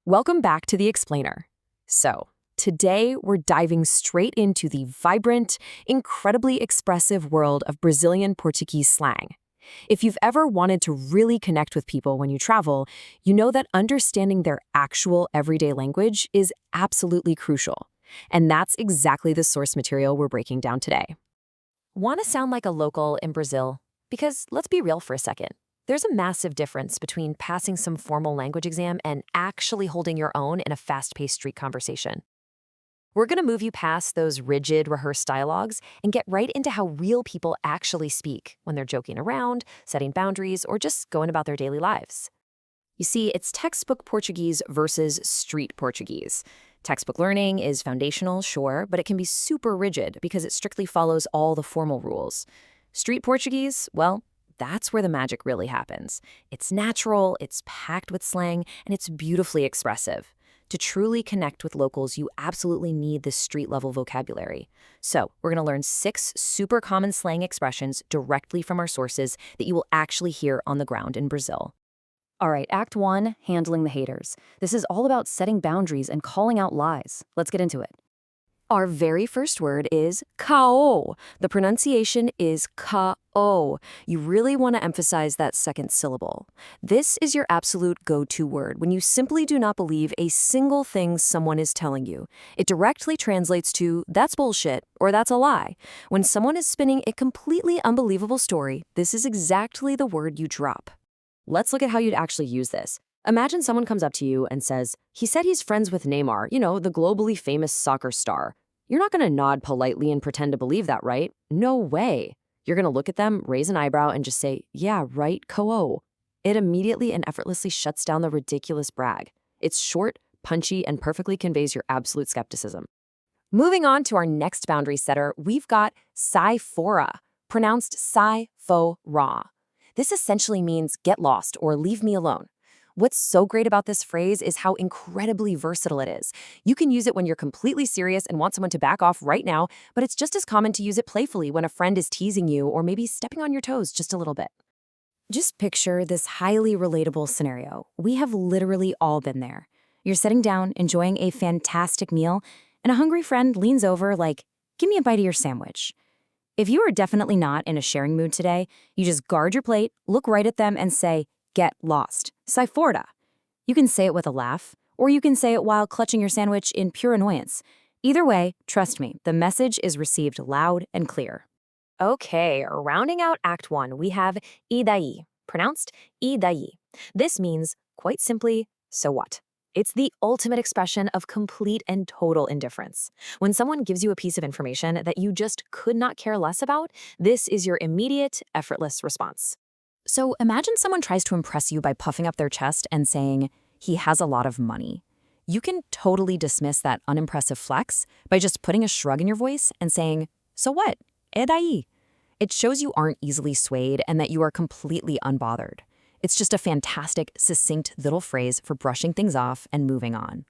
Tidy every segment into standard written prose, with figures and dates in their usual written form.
Welcome back to The Explainer. So, today we're diving straight into the vibrant, incredibly expressive world of Brazilian Portuguese slang. If you've ever wanted to really connect with people when you travel, you know that understanding their actual everyday language is absolutely crucial. And that's exactly the source material we're breaking down today. Want to sound like a local in Brazil? Because let's be real for a second. There's a massive difference between passing some formal language exam and actually holding your own in a fast-paced street conversation. We're going to move you past those rigid, rehearsed dialogues and get right into how real people actually speak when they're joking around, setting boundaries, or just going about their daily lives. You see, it's textbook Portuguese versus street Portuguese. Textbook learning is foundational, sure, but it can be super rigid because it strictly follows all the formal rules. Street Portuguese, well, that's where the magic really happens. It's natural, it's packed with slang, and it's beautifully expressive. To truly connect with locals, you absolutely need this street-level vocabulary. So, we're going to learn 6 super common slang expressions directly from our sources that you will actually hear on the ground in Brazil. All right, Act 1, handling the haters. This is all about setting boundaries and calling out lies. Let's get into it. Our very first word is kao. The pronunciation is ka-o. You really want to emphasize that second syllable. This is your absolute go-to word when you simply do not believe a single thing someone is telling you. It directly translates to, that's bullshit, or that's a lie. When someone is spinning a completely unbelievable story, this is exactly the word you drop. Let's look at how you'd actually use this. Imagine someone comes up to you and says, he said he's friends with Neymar, the globally famous soccer star. You're not going to nod politely and pretend to believe that, right? No way. You're going to look at them, raise an eyebrow, and just say, yeah, right, ko. It immediately and effortlessly shuts down the ridiculous brag. It's short, punchy, and perfectly conveys your absolute skepticism. Moving on to our next boundary setter, we've got sai fora, pronounced sai-fo-ra. This essentially means get lost or leave me alone. What's so great about this phrase is how incredibly versatile it is. You can use it when you're completely serious and want someone to back off right now, but it's just as common to use it playfully when a friend is teasing you or maybe stepping on your toes just a little bit. Just picture this highly relatable scenario. We have literally all been there. You're sitting down, enjoying a fantastic meal, and a hungry friend leans over like, give me a bite of your sandwich. If you are definitely not in a sharing mood today, you just guard your plate, look right at them, and say, get lost. Sai fora. You can say it with a laugh, or you can say it while clutching your sandwich in pure annoyance. Either way, trust me, the message is received loud and clear. Okay, rounding out Act 1, we have e daí, pronounced e daí. This means, quite simply, so what? It's the ultimate expression of complete and total indifference. When someone gives you a piece of information that you just could not care less about, this is your immediate, effortless response. So imagine someone tries to impress you by puffing up their chest and saying, he has a lot of money. You can totally dismiss that unimpressive flex by just putting a shrug in your voice and saying, so what? E daí? It shows you aren't easily swayed and that you are completely unbothered. It's just a fantastic, succinct little phrase for brushing things off and moving on.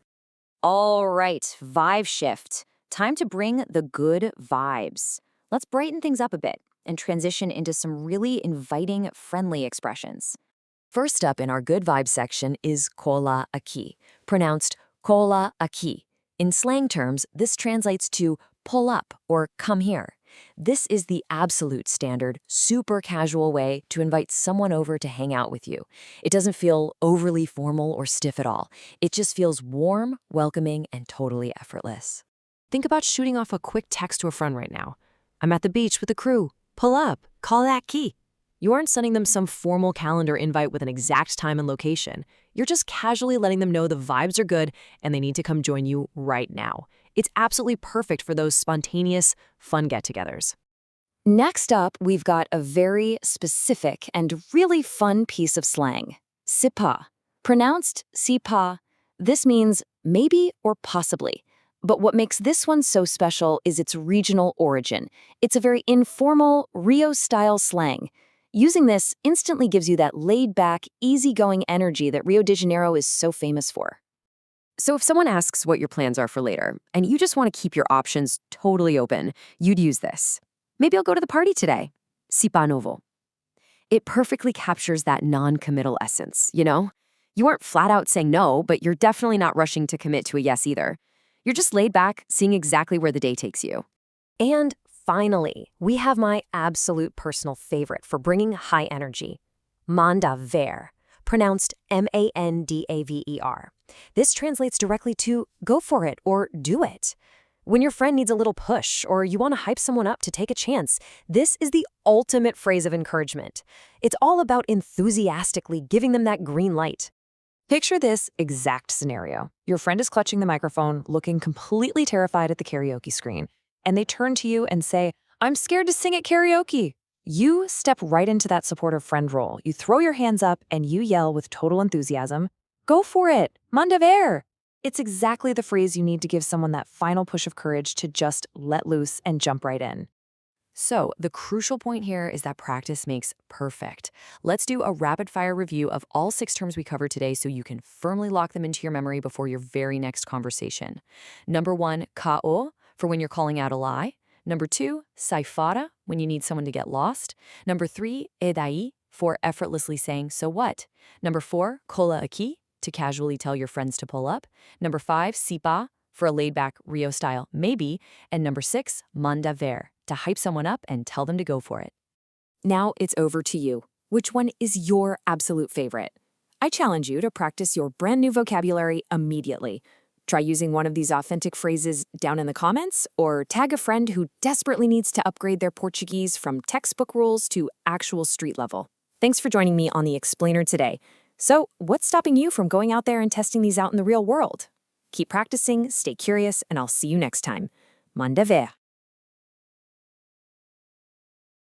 All right, vibe shift. Time to bring the good vibes. Let's brighten things up a bit and transition into some really inviting, friendly expressions. First up in our good vibes section is cola aqui, pronounced cola aqui. In slang terms, this translates to pull up or come here. This is the absolute standard, super casual way to invite someone over to hang out with you. It doesn't feel overly formal or stiff at all. It just feels warm, welcoming, and totally effortless. Think about shooting off a quick text to a friend right now. I'm at the beach with the crew. Pull up, call that key. You aren't sending them some formal calendar invite with an exact time and location. You're just casually letting them know the vibes are good and they need to come join you right now. It's absolutely perfect for those spontaneous, fun get-togethers. Next up, we've got a very specific and really fun piece of slang. Sipa. Pronounced sipa. This means maybe or possibly. But what makes this one so special is its regional origin. It's a very informal, Rio-style slang. Using this instantly gives you that laid-back, easygoing energy that Rio de Janeiro is so famous for. So if someone asks what your plans are for later, and you just want to keep your options totally open, you'd use this. Maybe I'll go to the party today. Si pa novo. It perfectly captures that non-committal essence, You aren't flat out saying no, but you're definitely not rushing to commit to a yes either. You're just laid back, seeing exactly where the day takes you. And finally, we have my absolute personal favorite for bringing high energy. Manda ver, pronounced Mandaver. This translates directly to go for it or do it. When your friend needs a little push or you want to hype someone up to take a chance, this is the ultimate phrase of encouragement. It's all about enthusiastically giving them that green light. Picture this exact scenario. Your friend is clutching the microphone, looking completely terrified at the karaoke screen, and they turn to you and say, "I'm scared to sing at karaoke." You step right into that supportive friend role. You throw your hands up and you yell with total enthusiasm, "Go for it! Manda ver!" It's exactly the phrase you need to give someone that final push of courage to just let loose and jump right in. So, the crucial point here is that practice makes perfect. Let's do a rapid-fire review of all 6 terms we covered today so you can firmly lock them into your memory before your very next conversation. Number 1, kao, for when you're calling out a lie. Number 2, saifara, when you need someone to get lost. Number 3, edai, for effortlessly saying, "So what?" Number 4, kola aqui, to casually tell your friends to pull up. Number 5, sipa, for a laid-back Rio style maybe. And number 6, manda ver, to hype someone up and tell them to go for it. Now it's over to you. Which one is your absolute favorite? I challenge you to practice your brand new vocabulary immediately. Try using one of these authentic phrases down in the comments, or tag a friend who desperately needs to upgrade their Portuguese from textbook rules to actual street level. Thanks for joining me on The Explainer today. So, what's stopping you from going out there and testing these out in the real world? Keep practicing, stay curious, and I'll see you next time. Manda ver.